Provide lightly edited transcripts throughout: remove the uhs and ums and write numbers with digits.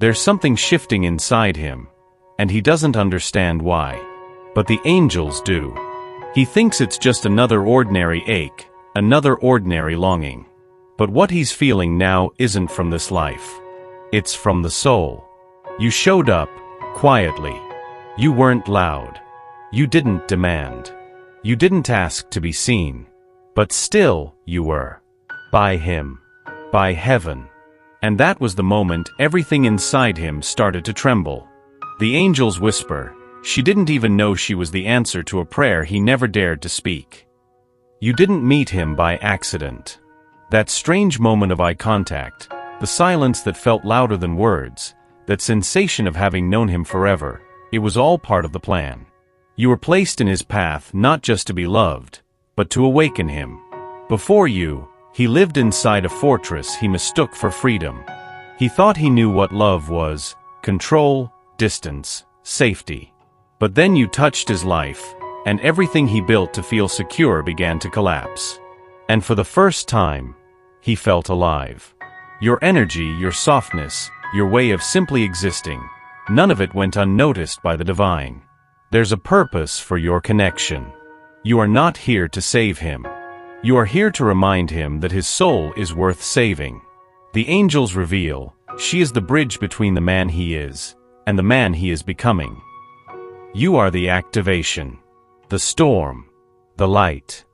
There's something shifting inside him, and he doesn't understand why. But the angels do. He thinks it's just another ordinary ache, another ordinary longing. But what he's feeling now isn't from this life. It's from the soul. You showed up, quietly. You weren't loud. You didn't demand. You didn't ask to be seen. But still, you were. By him. By heaven. And that was the moment everything inside him started to tremble. The angels whisper. She didn't even know she was the answer to a prayer he never dared to speak. You didn't meet him by accident. That strange moment of eye contact, the silence that felt louder than words, that sensation of having known him forever, it was all part of the plan. You were placed in his path not just to be loved, but to awaken him. Before you, he lived inside a fortress he mistook for freedom. He thought he knew what love was: control, distance, safety. But then you touched his life, and everything he built to feel secure began to collapse. And for the first time, he felt alive. Your energy, your softness, your way of simply existing, none of it went unnoticed by the divine. There's a purpose for your connection. You are not here to save him. You are here to remind him that his soul is worth saving. The angels reveal, she is the bridge between the man he is, and the man he is becoming. You are the activation, the storm, the light.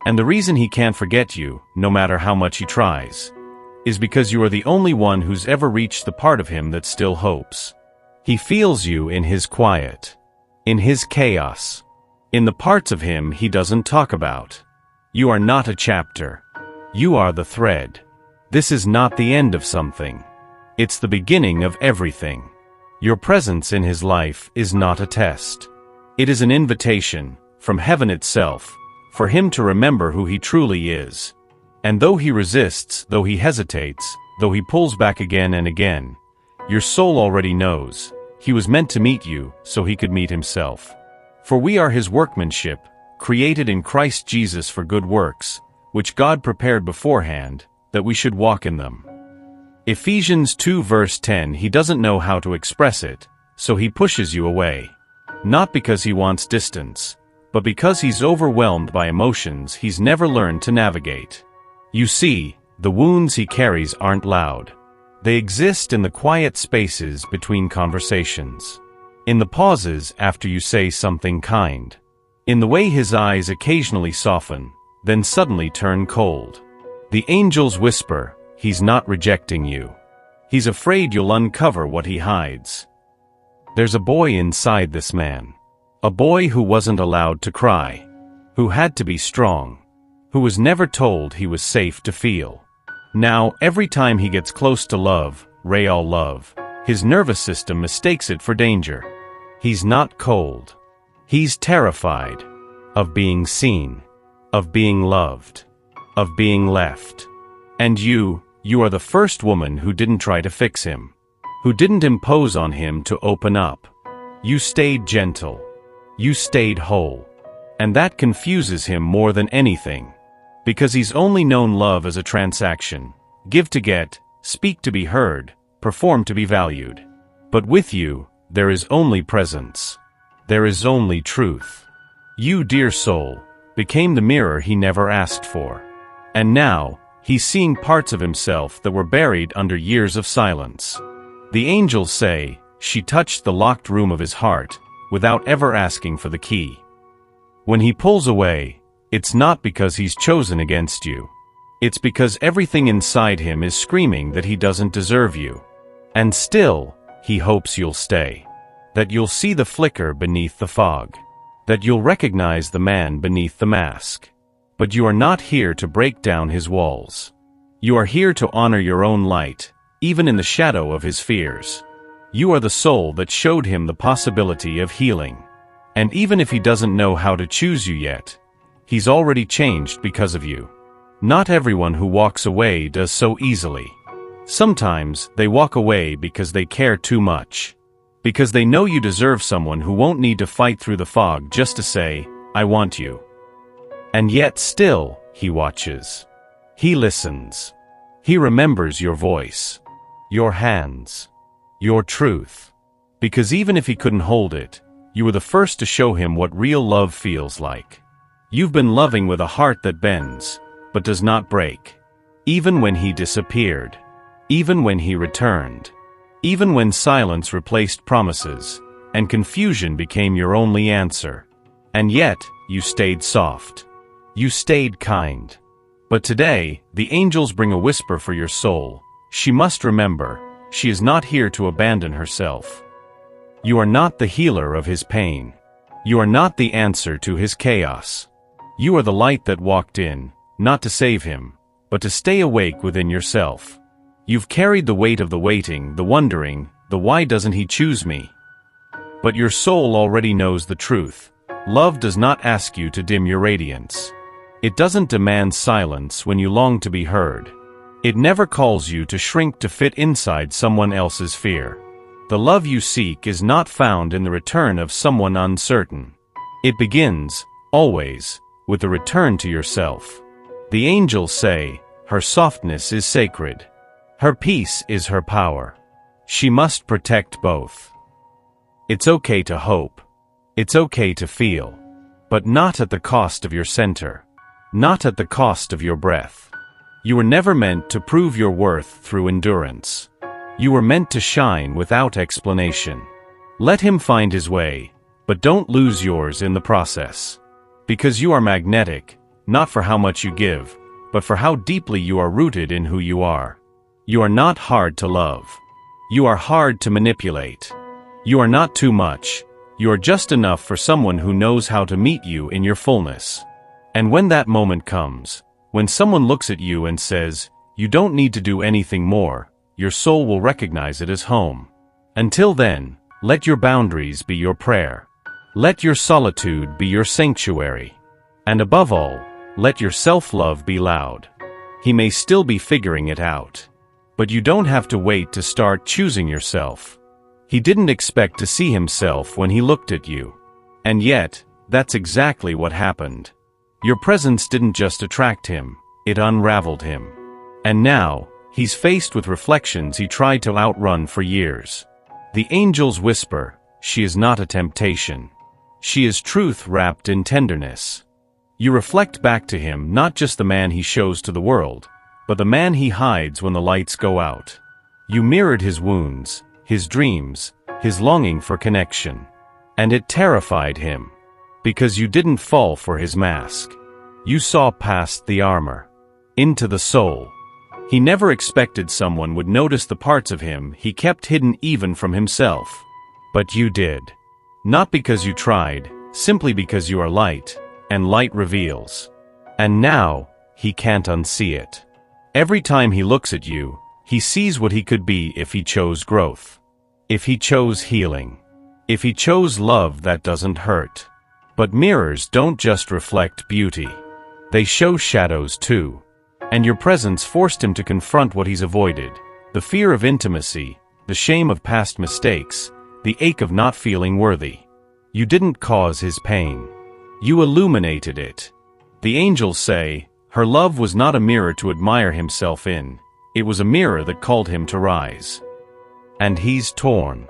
And the reason he can't forget you, no matter how much he tries, is because you are the only one who's ever reached the part of him that still hopes. He feels you in his quiet, in his chaos, in the parts of him he doesn't talk about. You are not a chapter. You are the thread. This is not the end of something. It's the beginning of everything. Your presence in his life is not a test. It is an invitation, from heaven itself, for him to remember who he truly is. And though he resists, though he hesitates, though he pulls back again and again, your soul already knows. He was meant to meet you, so he could meet himself. For we are his workmanship, created in Christ Jesus for good works, which God prepared beforehand, that we should walk in them. Ephesians 2 verse 10. He doesn't know how to express it, so he pushes you away. Not because he wants distance, but because he's overwhelmed by emotions he's never learned to navigate. You see, the wounds he carries aren't loud. They exist in the quiet spaces between conversations. In the pauses after you say something kind. In the way his eyes occasionally soften, then suddenly turn cold. The angels whisper, he's not rejecting you. He's afraid you'll uncover what he hides. There's a boy inside this man. A boy who wasn't allowed to cry. Who had to be strong. Who was never told he was safe to feel. Now, every time he gets close to love, real love, his nervous system mistakes it for danger. He's not cold. He's terrified. Of being seen. Of being loved. Of being left. And you are the first woman who didn't try to fix him. Who didn't impose on him to open up. You stayed gentle. You stayed whole. And that confuses him more than anything. Because he's only known love as a transaction. Give to get, speak to be heard, perform to be valued. But with you, there is only presence. There is only truth. You, dear soul, became the mirror he never asked for. And now, he's seeing parts of himself that were buried under years of silence. The angels say, she touched the locked room of his heart, without ever asking for the key. When he pulls away, it's not because he's chosen against you. It's because everything inside him is screaming that he doesn't deserve you. And still, he hopes you'll stay. That you'll see the flicker beneath the fog. That you'll recognize the man beneath the mask. But you are not here to break down his walls. You are here to honor your own light, even in the shadow of his fears. You are the soul that showed him the possibility of healing. And even if he doesn't know how to choose you yet, he's already changed because of you. Not everyone who walks away does so easily. Sometimes they walk away because they care too much. Because they know you deserve someone who won't need to fight through the fog just to say, I want you. And yet still, he watches. He listens. He remembers your voice. Your hands. your truth. Because even if he couldn't hold it, you were the first to show him what real love feels like. You've been loving with a heart that bends, but does not break. Even when he disappeared. Even when he returned. Even when silence replaced promises, and confusion became your only answer. And yet, you stayed soft. You stayed kind. But today, the angels bring a whisper for your soul. She must remember, she is not here to abandon herself. You are not the healer of his pain. You are not the answer to his chaos. You are the light that walked in, not to save him, but to stay awake within yourself. You've carried the weight of the waiting, the wondering, the why doesn't he choose me? But your soul already knows the truth. Love does not ask you to dim your radiance. It doesn't demand silence when you long to be heard. It never calls you to shrink to fit inside someone else's fear. The love you seek is not found in the return of someone uncertain. It begins, always, with a return to yourself. The angels say, her softness is sacred. Her peace is her power. She must protect both. It's okay to hope. It's okay to feel. But not at the cost of your center. Not at the cost of your breath. You were never meant to prove your worth through endurance. You were meant to shine without explanation. Let him find his way, but don't lose yours in the process. Because you are magnetic, not for how much you give, but for how deeply you are rooted in who you are. You are not hard to love. You are hard to manipulate. You are not too much. You are just enough for someone who knows how to meet you in your fullness. And when that moment comes, when someone looks at you and says, you don't need to do anything more, your soul will recognize it as home. Until then, let your boundaries be your prayer. Let your solitude be your sanctuary. And above all, let your self-love be loud. He may still be figuring it out. But you don't have to wait to start choosing yourself. He didn't expect to see himself when he looked at you. And yet, that's exactly what happened. Your presence didn't just attract him, it unraveled him. And now, he's faced with reflections he tried to outrun for years. The angels whisper, she is not a temptation. She is truth wrapped in tenderness. You reflect back to him not just the man he shows to the world, but the man he hides when the lights go out. You mirrored his wounds, his dreams, his longing for connection. And it terrified him. Because you didn't fall for his mask. You saw past the armor. Into the soul. He never expected someone would notice the parts of him he kept hidden even from himself. But you did. Not because you tried, simply because you are light, and light reveals. And now, he can't unsee it. Every time he looks at you, he sees what he could be if he chose growth. If he chose healing. If he chose love that doesn't hurt. But mirrors don't just reflect beauty. They show shadows too. And your presence forced him to confront what he's avoided. The fear of intimacy, the shame of past mistakes, the ache of not feeling worthy. You didn't cause his pain. You illuminated it. The angels say, her love was not a mirror to admire himself in. It was a mirror that called him to rise. And he's torn.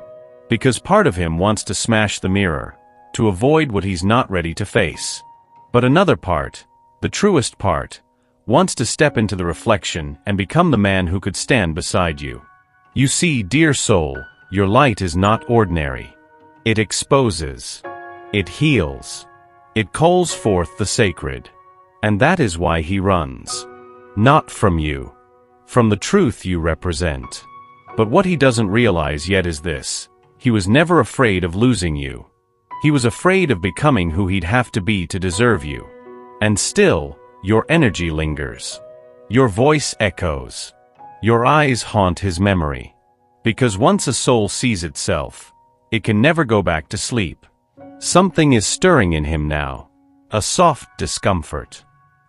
Because part of him wants to smash the mirror, to avoid what he's not ready to face. But another part, the truest part, wants to step into the reflection and become the man who could stand beside you. You see, dear soul, your light is not ordinary. It exposes. It heals. It calls forth the sacred. And that is why he runs. Not from you. From the truth you represent. But what he doesn't realize yet is this. He was never afraid of losing you. He was afraid of becoming who he'd have to be to deserve you. And still, your energy lingers. Your voice echoes. Your eyes haunt his memory. Because once a soul sees itself, it can never go back to sleep. Something is stirring in him now. A soft discomfort.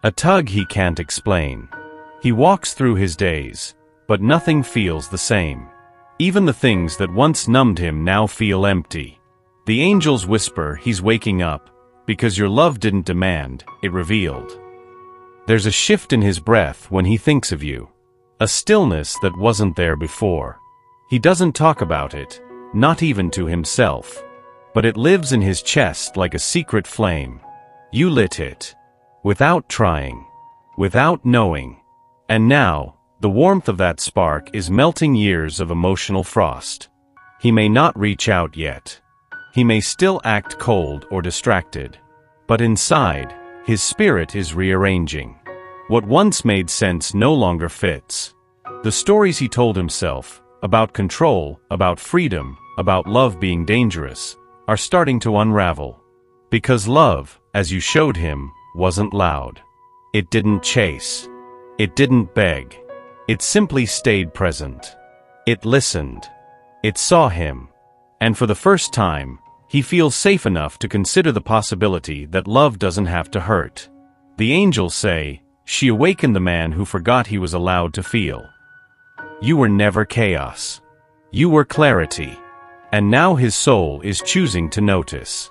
A tug he can't explain. He walks through his days, but nothing feels the same. Even the things that once numbed him now feel empty. The angels whisper he's waking up, because your love didn't demand, it revealed. There's a shift in his breath when he thinks of you. A stillness that wasn't there before. He doesn't talk about it, not even to himself. But it lives in his chest like a secret flame. You lit it. Without trying. Without knowing. And now, the warmth of that spark is melting years of emotional frost. He may not reach out yet. He may still act cold or distracted. But inside, his spirit is rearranging. What once made sense no longer fits. The stories he told himself, about control, about freedom, about love being dangerous, are starting to unravel. Because love, as you showed him, wasn't loud. It didn't chase. It didn't beg. It simply stayed present. It listened. It saw him. And for the first time, he feels safe enough to consider the possibility that love doesn't have to hurt. The angels say, she awakened the man who forgot he was allowed to feel. You were never chaos. You were clarity. And now his soul is choosing to notice.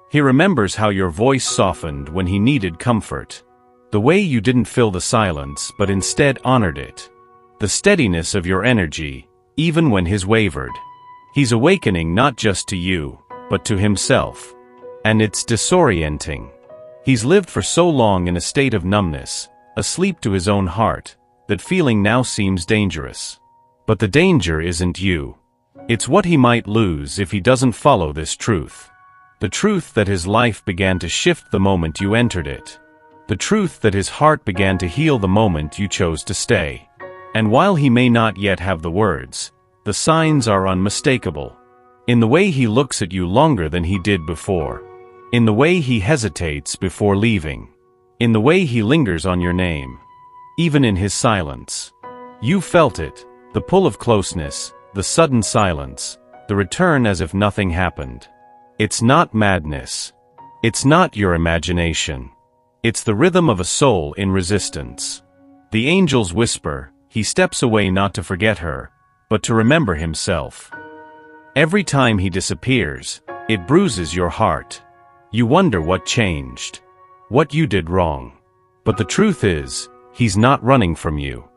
He remembers how your voice softened when he needed comfort. The way you didn't fill the silence but instead honored it. The steadiness of your energy, even when his wavered. He's awakening not just to you, but to himself. And it's disorienting. He's lived for so long in a state of numbness, asleep to his own heart, that feeling now seems dangerous. But the danger isn't you. It's what he might lose if he doesn't follow this truth. The truth that his life began to shift the moment you entered it. The truth that his heart began to heal the moment you chose to stay. And while he may not yet have the words, the signs are unmistakable. In the way he looks at you longer than he did before. In the way he hesitates before leaving. In the way he lingers on your name. Even in his silence. You felt it, the pull of closeness, the sudden silence, the return as if nothing happened. It's not madness. It's not your imagination. It's the rhythm of a soul in resistance. The angels whisper, he steps away not to forget her, but to remember himself. Every time he disappears, it bruises your heart. You wonder what changed. What you did wrong. But the truth is, he's not running from you.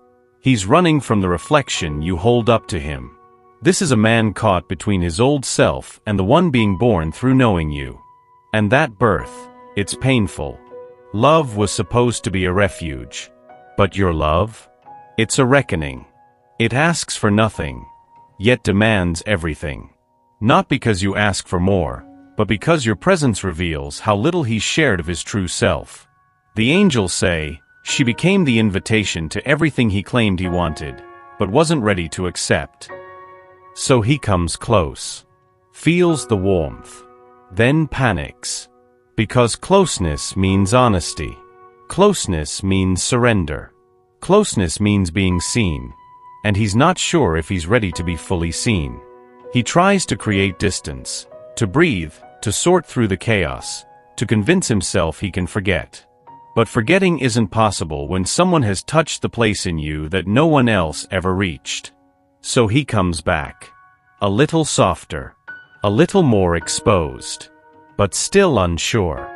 He's running from the reflection you hold up to him. This is a man caught between his old self and the one being born through knowing you. And that birth, it's painful. Love was supposed to be a refuge. But your love? It's a reckoning. It asks for nothing, yet demands everything. Not because you ask for more, but because your presence reveals how little he's shared of his true self. The angels say, she became the invitation to everything he claimed he wanted, but wasn't ready to accept. So he comes close, feels the warmth, then panics. Because closeness means honesty. Closeness means surrender. Closeness means being seen, and he's not sure if he's ready to be fully seen. He tries to create distance, to breathe, to sort through the chaos, to convince himself he can forget. But forgetting isn't possible when someone has touched the place in you that no one else ever reached. So he comes back. A little softer. A little more exposed. But still unsure.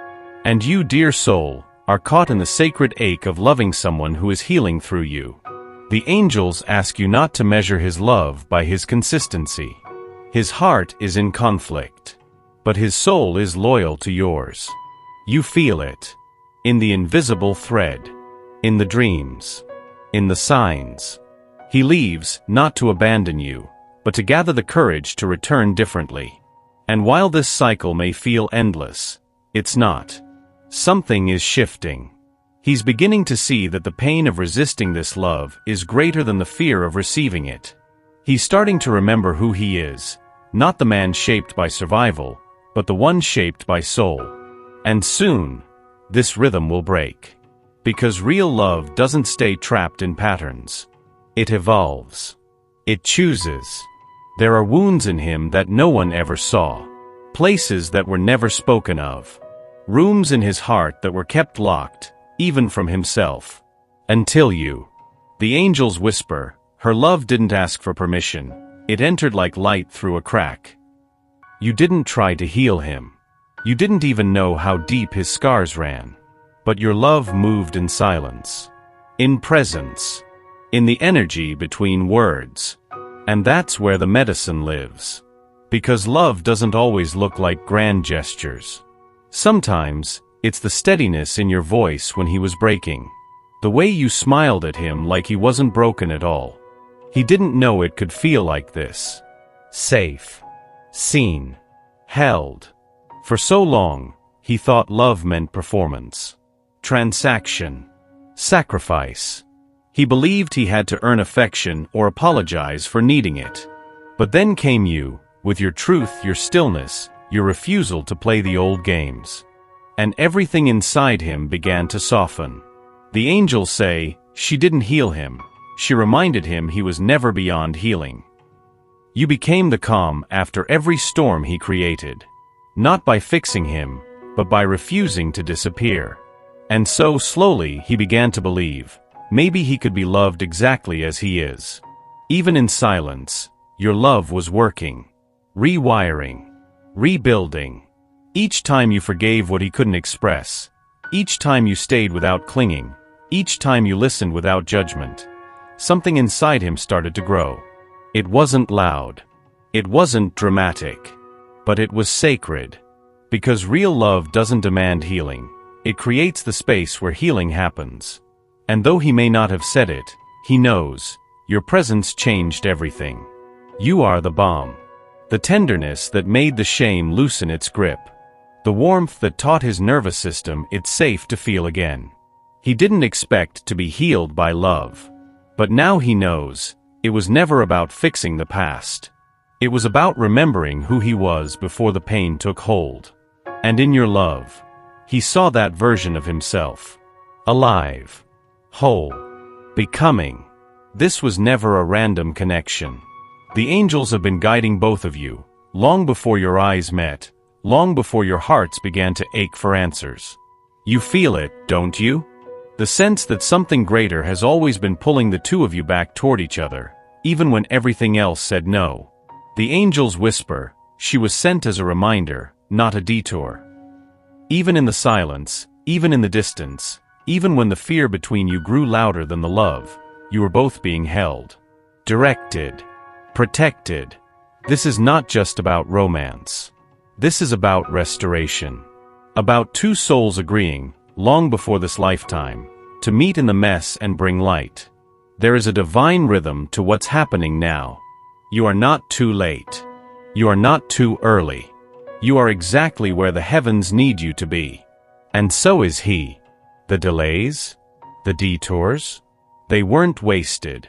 And you, dear soul, are caught in the sacred ache of loving someone who is healing through you. The angels ask you not to measure his love by his consistency. His heart is in conflict. But his soul is loyal to yours. You feel it. In the invisible thread. In the dreams. In the signs. He leaves, not to abandon you, but to gather the courage to return differently. And while this cycle may feel endless, it's not. Something is shifting. He's beginning to see that the pain of resisting this love is greater than the fear of receiving it. He's starting to remember who he is, not the man shaped by survival, but the one shaped by soul. And soon, this rhythm will break. Because real love doesn't stay trapped in patterns. It evolves. It chooses. There are wounds in him that no one ever saw. Places that were never spoken of. Rooms in his heart that were kept locked, even from himself. Until you. The angels whisper, her love didn't ask for permission. It entered like light through a crack. You didn't try to heal him. You didn't even know how deep his scars ran. But your love moved in silence. In presence. In the energy between words. And that's where the medicine lives. Because love doesn't always look like grand gestures. Sometimes, it's the steadiness in your voice when he was breaking. The way you smiled at him like he wasn't broken at all. He didn't know it could feel like this. Safe. Seen. Held. For so long, he thought love meant performance. Transaction. Sacrifice. He believed he had to earn affection or apologize for needing it. But then came you, with your truth, your stillness, your refusal to play the old games. And everything inside him began to soften. The angels say, she didn't heal him. She reminded him he was never beyond healing. You became the calm after every storm he created. Not by fixing him, but by refusing to disappear. And so slowly he began to believe, maybe he could be loved exactly as he is. Even in silence, your love was working. Rewiring. Rebuilding. Each time you forgave what he couldn't express. Each time you stayed without clinging. Each time you listened without judgment. Something inside him started to grow. It wasn't loud. It wasn't dramatic. But it was sacred. Because real love doesn't demand healing. It creates the space where healing happens. And though he may not have said it, he knows. Your presence changed everything. You are the balm. The tenderness that made the shame loosen its grip. The warmth that taught his nervous system it's safe to feel again. He didn't expect to be healed by love. But now he knows, it was never about fixing the past. It was about remembering who he was before the pain took hold. And in your love, he saw that version of himself. Alive. Whole. Becoming. This was never a random connection. The angels have been guiding both of you, long before your eyes met, long before your hearts began to ache for answers. You feel it, don't you? The sense that something greater has always been pulling the two of you back toward each other, even when everything else said no. The angels whisper, she was sent as a reminder, not a detour. Even in the silence, even in the distance, even when the fear between you grew louder than the love, you were both being held. Directed. Protected. This is not just about romance. This is about restoration. About two souls agreeing, long before this lifetime, to meet in the mess and bring light. There is a divine rhythm to what's happening now. You are not too late. You are not too early. You are exactly where the heavens need you to be. And so is he. The delays? The detours? They weren't wasted.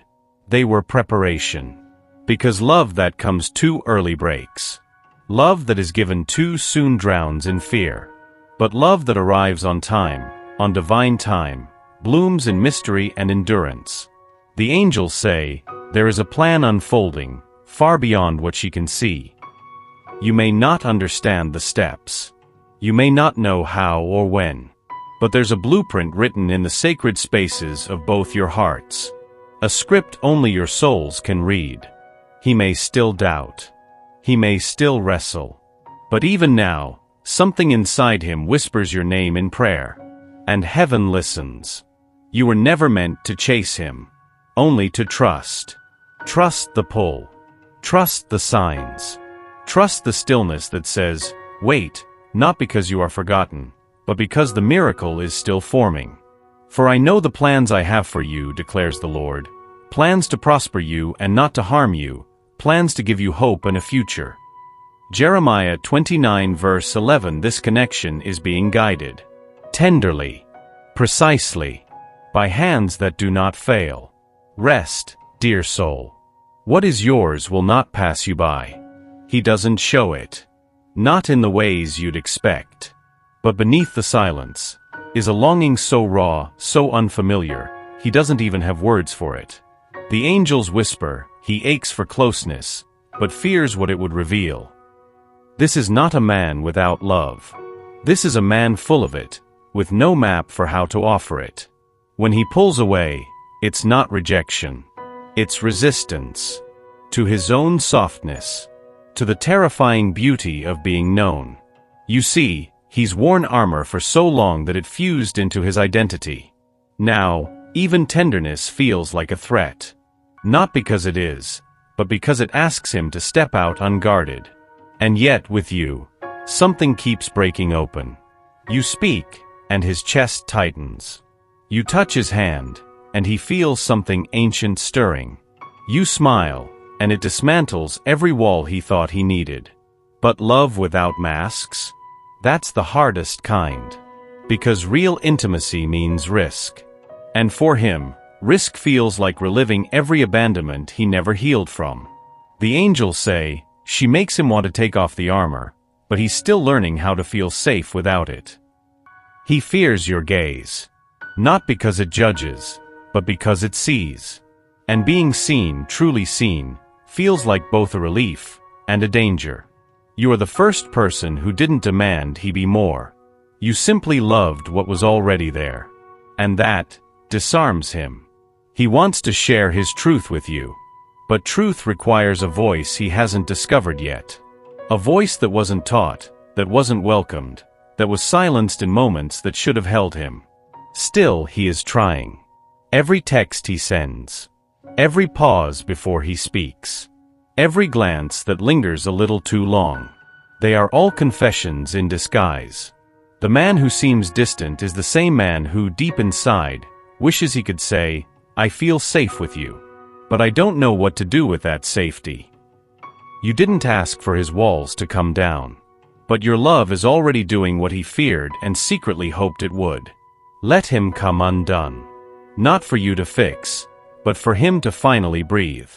They were preparation. Because love that comes too early breaks. Love that is given too soon drowns in fear. But love that arrives on time, on divine time, blooms in mystery and endurance. The angels say, there is a plan unfolding, far beyond what she can see. You may not understand the steps. You may not know how or when. But there's a blueprint written in the sacred spaces of both your hearts. A script only your souls can read. He may still doubt. He may still wrestle. But even now, something inside him whispers your name in prayer. And heaven listens. You were never meant to chase him. Only to trust. Trust the pull. Trust the signs. Trust the stillness that says, wait, not because you are forgotten, but because the miracle is still forming. For I know the plans I have for you, declares the Lord. Plans to prosper you and not to harm you. Plans to give you hope and a future. Jeremiah 29 verse 11. This connection is being guided. Tenderly. Precisely. By hands that do not fail. Rest, dear soul. What is yours will not pass you by. He doesn't show it. Not in the ways you'd expect. But beneath the silence is a longing so raw, so unfamiliar, he doesn't even have words for it. The angels whisper, he aches for closeness, but fears what it would reveal. This is not a man without love. This is a man full of it, with no map for how to offer it. When he pulls away, it's not rejection. It's resistance. To his own softness. To the terrifying beauty of being known. You see, he's worn armor for so long that it fused into his identity. Now, even tenderness feels like a threat. Not because it is, but because it asks him to step out unguarded. And yet, with you, something keeps breaking open. You speak, and his chest tightens. You touch his hand, and he feels something ancient stirring. You smile, and it dismantles every wall he thought he needed. But love without masks? That's the hardest kind. Because real intimacy means risk. And for him, risk feels like reliving every abandonment he never healed from. The angels say, she makes him want to take off the armor, but he's still learning how to feel safe without it. He fears your gaze. Not because it judges, but because it sees. And being seen, truly seen, feels like both a relief and a danger. You are the first person who didn't demand he be more. You simply loved what was already there. And that disarms him. He wants to share his truth with you. But truth requires a voice he hasn't discovered yet. A voice that wasn't taught, that wasn't welcomed, that was silenced in moments that should have held him. Still, he is trying. Every text he sends. Every pause before he speaks. Every glance that lingers a little too long. They are all confessions in disguise. The man who seems distant is the same man who, deep inside, wishes he could say, I feel safe with you. But I don't know what to do with that safety. You didn't ask for his walls to come down. But your love is already doing what he feared and secretly hoped it would. Let him come undone. Not for you to fix, but for him to finally breathe.